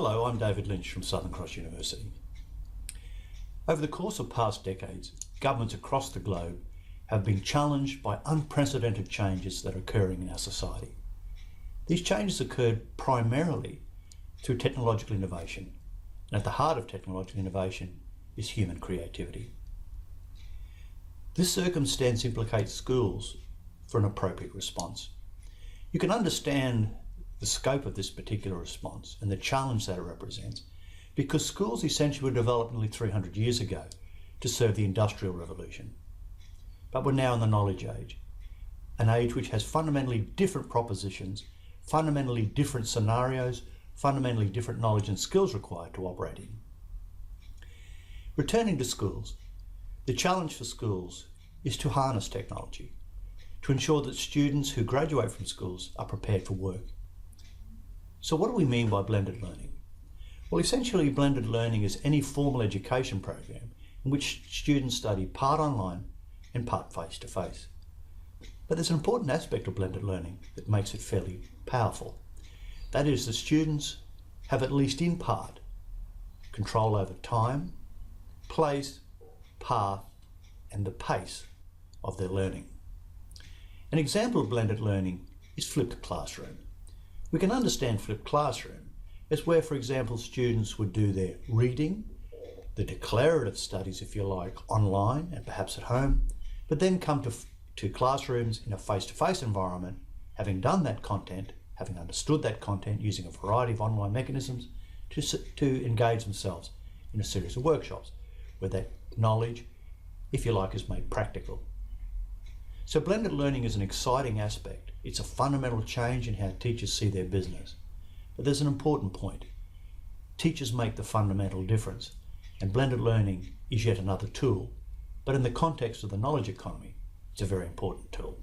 Hello, I'm David Lynch from Southern Cross University. Over the course of past decades, governments across the globe have been challenged by unprecedented changes that are occurring in our society. These changes occurred primarily through technological innovation, and at the heart of technological innovation is human creativity. This circumstance implicates schools for an appropriate response. You can understand the scope of this particular response and the challenge that it represents because schools essentially were developed nearly 300 years ago to serve the Industrial Revolution. But we're now in the knowledge age, an age which has fundamentally different propositions, fundamentally different scenarios, fundamentally different knowledge and skills required to operate in. Returning to schools, the challenge for schools is to harness technology, to ensure that students who graduate from schools are prepared for work. So what do we mean by blended learning? Well, essentially blended learning is any formal education program in which students study part online and part face-to-face. But there's an important aspect of blended learning that makes it fairly powerful. That is, the students have, at least in part, control over time, place, path, and the pace of their learning. An example of blended learning is flipped classroom. We can understand flipped classroom as where, for example, students would do their reading, the declarative studies, if you like, online and perhaps at home, but then come to classrooms in a face-to-face environment, having done that content, having understood that content using a variety of online mechanisms to engage themselves in a series of workshops where that knowledge, if you like, is made practical. So blended learning is an exciting aspect. It's a fundamental change in how teachers see their business. But there's an important point. Teachers make the fundamental difference, and blended learning is yet another tool. But in the context of the knowledge economy, it's a very important tool.